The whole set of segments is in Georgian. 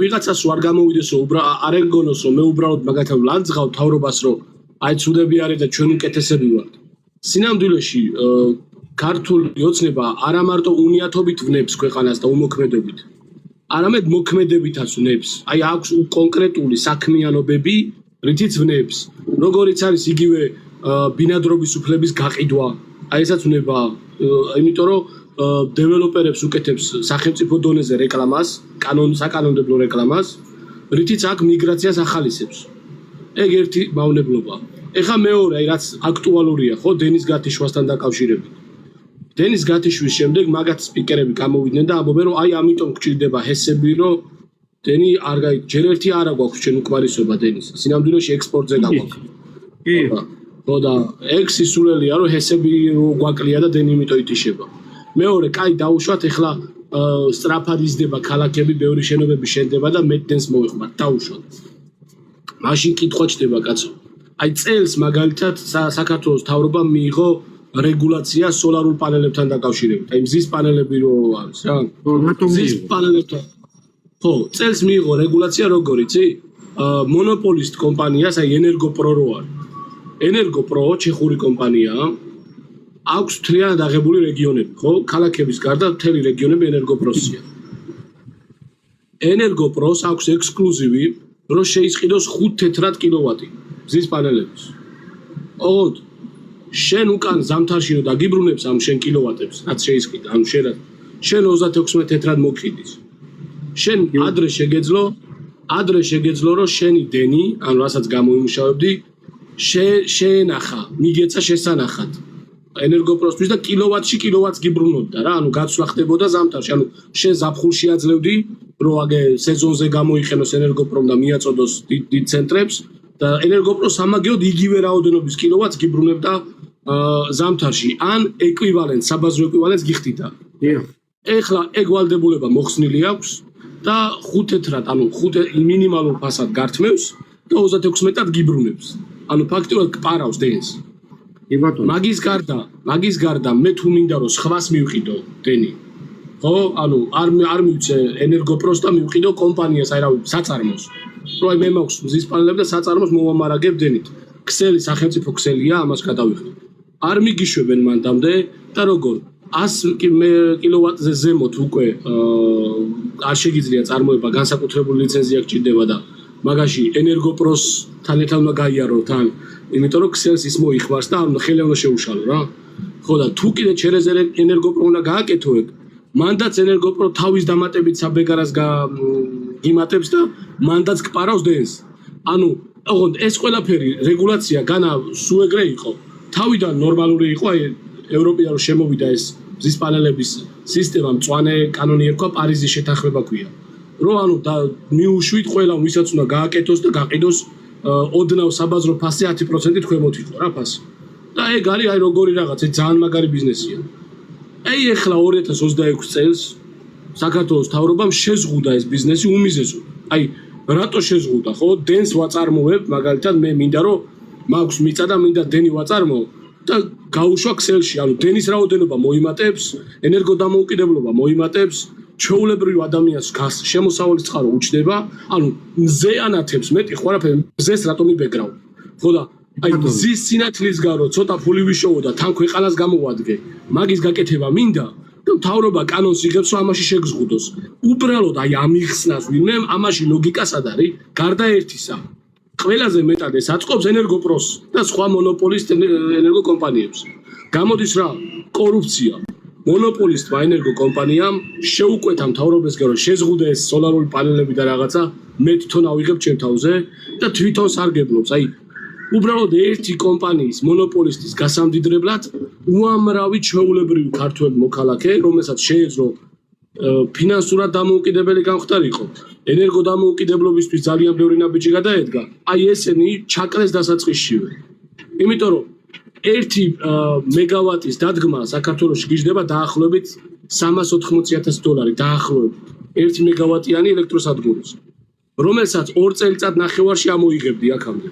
ვიღაცას ვარ გამოვიდესო არ ეგონოს რომ მე უბრალოდ მაგათი ლანძღავ თავრობას რომ აი ცუდები არის და ჩვენ უკეთესები ვართ. სინამდვილეში ქართული ოცნება არა მარტო უნიათობით ვნებს ქვეყანას და უმოქმედობით. არამედ მოქმედებითაც ვნებს. აი აქვს კონკრეტული საქმიანობები, რითიც ვნებს. როგორიც არის იგივე ბინადრობის უფლების გაყიდვა. აი ესაც ვნება, იმიტომ რომ დეველოპერებს უკეთებს სახელმწიფო დონეზე რეკლამას, საკანონმდებლო რეკლამას, რითიც აქ მიგრაციას ახალისებს. ეგ ერთი მავნებლობა. ეხლა მეორე, აი რაც აქტუალურია, ხო, დენის გათიშვასთან დაკავშირებით. დენის გათიშვის შემდეგ მაგათ სპიკერები გამოვიდნენ და ამბობენ, რომ აი ამიტომ გჭირდება ჰესები, რომ დენი არ გაიგო, ჯერ ერთი არა გვაქვს ჩვენ უკმარისობა დენის. სინამდვილეში ექსპორტზე გაგვაქვს. კი. ხო და ეგ სისულელია, რომ ჰესები გვაკლია და დენი იმიტომ ითიშება. მეორე, კაი დაუშვათ, ეხლა სწრაფად იზრდება ქალაქები, ბევრი შენობები შენდება და მეტ დენს მოიხმართ, დაუშვათ. მაშინ კითხვა ჩდება, კაცო. აი წელს მაგალითად საქართველოს მთავრობამ მიიღო რეგულაცია სოლარულ პანელებთან დაკავშირებით. აი მზის პანელები რო არის რა. მზის პანელებთან. ხო, წელს მიიღო რეგულაცია როგორ იცი? მონოპოლისტ კომპანიას, აი ენერგოპრო რო არის. ენერგოპრო ჩეხური კომპანიაა. აქვს მთლიანად აღებული რეგიონები, ხო? ქალაქების გარდა მთელი რეგიონები ენერგოპროსია. ენერგოპროს აქვს ექსკლუზივი, რომ შეისყიდოს 5 თეთრად კილოვატი მზის პანელების. ოღონდ შენ უკან ზამთარში რომ დაგიბრუნებს ამ შენ კილოვატებს, რაც შეისყიდა, ანუ შენ 36 თეთრად მოკიდის. შენ ადრე შეგეძლო, რომ შენი დენი, ანუ რასაც გამოიმუშავებდი, შეენახა, მიგეცა შესანახად. ენერგოპროსთვის და კილოვატში კილოვატს გიბრუნობდა რა, ანუ გაცვლა ხდებოდა ზამთარში, ანუ შენ ზაფხულში აძლევდი, რომ აგე სეზონზე გამოიყენოს ენერგოპრომ და მიაწოდოს დიდ ცენტრებს და ენერგოპროს სამაგეოდ იგივე რაოდენობის კილოვატს გიბრუნებდა ზამთარში, ან ეკვივალენტს, საბაზრო ეკვივალენტს გიხდიდა. ეხლა ეგ ვალდებულება მოხსნილი აქვს და 5 თეთრად, ანუ 5 მინიმალურ ფასად გართმევს და 36-ად გიბრუნებს. ანუ ფაქტიურად კპარავს დენს. მაგის გარდა მე თუ მინდა რომ სხვას მივყიდო დენი. ხო, ანუ არ მივცე ენერგოპროს და მივყიდო კომპანიას, აი რავი, საწარმოს. რომ აი მე მაქვს მზის პანელები და საწარმოს მოვამარაგებ დენით. ქსელი სახელმწიფო ქსელია, ამას გადავიხდი. არ მიგიშვებენ მანდამდე და როგორ 100 კილოვატზე ზემოთ უკვე არ შეგიძლია წარმოება, განსაკუთრებული ლიცენზია გჭირდება და მაგაში ენერგოპროს თან ერთად უნდა გაიარო თან, იმიტომ რომ ქსელს ის მოიხმარს და ხელი უნდა შეუშალო რა. ხო და თუ კიდე ჩერეზე ენერგოპრო უნდა გააკეთო ეგ, მანდაც ენერგოპრო თავის დამატებით საბეგარას გიმატებს და მანდაც კპარავს დენს. ანუ ოღონდ ეს ყველაფერი რეგულაცია განა სულ ეგრე იყო. თავიდან ნორმალური იყო, აი ევროპიდან რომ შემოვიდა ეს მზის პანელების სისტემა, მწვანე კანონი ერქვა, პარიზის შეთანხმება ქვია. რომ ანუ მიუშვით ყველა ვისაც უნდა გააკეთოს და გაყიდოს ოდნავ საბაზრო ფასზე 10% ქვემოთ იყო რა ფასი. და ეგ არის აი როგორი რაღაც, ეს ძალიან მაგარი ბიზნესია. აი ეხლა 2026 წელს საქართველოს მთავრობამ შეზღუდა ეს ბიზნესი უმიზესოდ. აი რატო შეზღუდა, ხო? დენს ვაწარმოებ, მაგალითად მე მინდა რომ მაქვს მიწა და მინდა დენი ვაწარმოო და გაუშვა ქსელში, ანუ დენის რაოდენობა მოიმატებს, ენერგოდამოუკიდებლობა მოიმატებს, ჩვეულებრივ ადამიანს შემოსავალის წყარო უჩნდება, ანუ მზე ანათებს მეტი ხვარაფერი, მზეს რატომ იბეგრავ. ხო და აი მზის სინათლის გარო ცოტა ფული ვიშოვო და თან ქვეყანას გამოვადგე. მაგის გაკეთება მინდა და მთავრობა კანონს იღებს, რომ ამაში შეგზღუდოს. უბრალოდ აი ამიხსნას ვინმე, ამაში ლოგიკა სად არის? გარდა ერთისა. ყველაზე მეტად ეს აწყობს ენერგოპროს და სხვა მონოპოლისტ ენერგოკომპანიებს. გამოდის რა? კორუფცია. მონოპოლისტმა ენერგოკომპანიამ შეუკვეთა მთავრობისგან რომ შეზღუდა ეს სოლარული პანელები და რაღაცა, მე თვითონ ავიღებ ჩემ თავზე და თვითონ სარგებლობს. აი უბრალოდ ერთი კომპანიის მონოპოლისტის გასამდიდრებლად უამრავი ჩვეულებრივი ქართველი მოქალაქე, რომელსაც შეეძლო ფინანსურად დამოუკიდებელი გამხდარიყო, ენერგოდამოუკიდებლობისთვის ძალიან ბევრი ნაბიჯი გადაედგა, აი ესენი ჩაკლეს დასაწყისშივე. იმიტომ რომ 1 მეგავატის დადგმა საქართველოში გიждდება დაახლოებით $380,000 დაახლოებით 1 მეგავატიანი ელექტროსადგურის, რომელსაც 2 წელიწად ნახევარში ამოიღებდი აქამდე.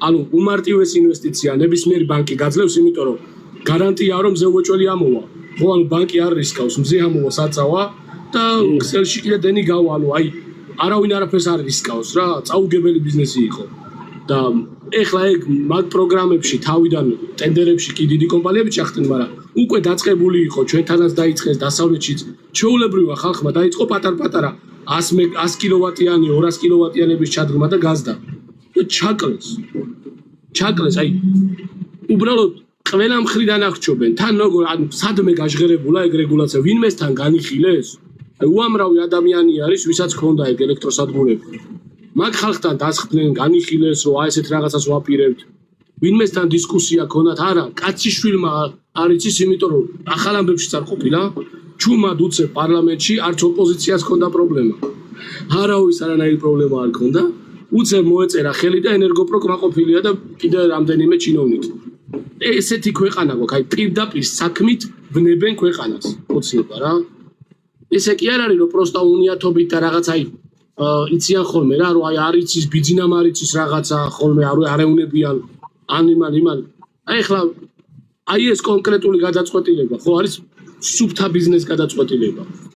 ანუ უმარტივესი ინვესტიცია ნებისმიერი ბანკი გაძლევს, იმიტომ რომ გარანტია რომ მზე უეჭველი ამოვა. ხო, ანუ ბანკი არ რისკავს, მზე ამოვა საწავა და ქსელში კიდე დენი გავა, ანუ აი არავინ არაფერს არ რისკავს რა, წაუგებელი ბიზნესი იყო. და ეხლა ეგ მაგ პროგრამებში თავიდან ტენდერებში კი დიდი კომპანიები ჩახდნენ, მაგრამ უკვე დაწყებული იყო, ჩვენთანაც დაიწყეს დასავლეთშიც. ჩვეულებრივმა ხალხმა დაიწყო პატარ-პატარა 100 კილოვატიანი, 200 კილოვატიანების ჩადგმა და გაზდა. და ჩაკლეს, აი უბრალოდ ყველა მხრიდან აღჩობენ. თან როგორ ანუ სადმე გაჟღერებულა ეგ რეგულაცია, ვინმესთან განიხილეს? აი უამრავი ადამიანი არის, ვისაც ქონდა ეგ ელექტროსადგურები. მაგ ხალხთან დასხდნენ, განიხილეს, რომ აი ესეთ რაღაცას ვაპირებთ. ვინმესთან დისკუსია ქონდათ, არა, კაციშვილმა არ იცის, იმიტომ რომ ახალ ამბებშიც არ ყოფილა. ჩუმად უცებ პარლამენტში არც ოპოზიციას ქონდა პრობლემა. არავის არანაირი პრობლემა არ ქონდა. უცებ მოეწერა ხელი და ენერგოპრო კმაყოფილია და კიდე რამდენიმე ჩინოვნიკი. ესეთი ქვეყანა გვაქვს, აი პირდაპირ საქმით ვნებენ ქვეყანას, ოცნება რა. ესე კი არ არის, რომ პროსტა უნიათობით და რაღაც აი იციან ხოლმე რა, რომ აი არ იცის ბიძინამ არ იცის რაღაცა ხოლმე არ ეუნებიან ან იმან. აი ახლა აი ეს კონკრეტული გადაწყვეტილება ხო არის სუფთა ბიზნეს გადაწყვეტილება.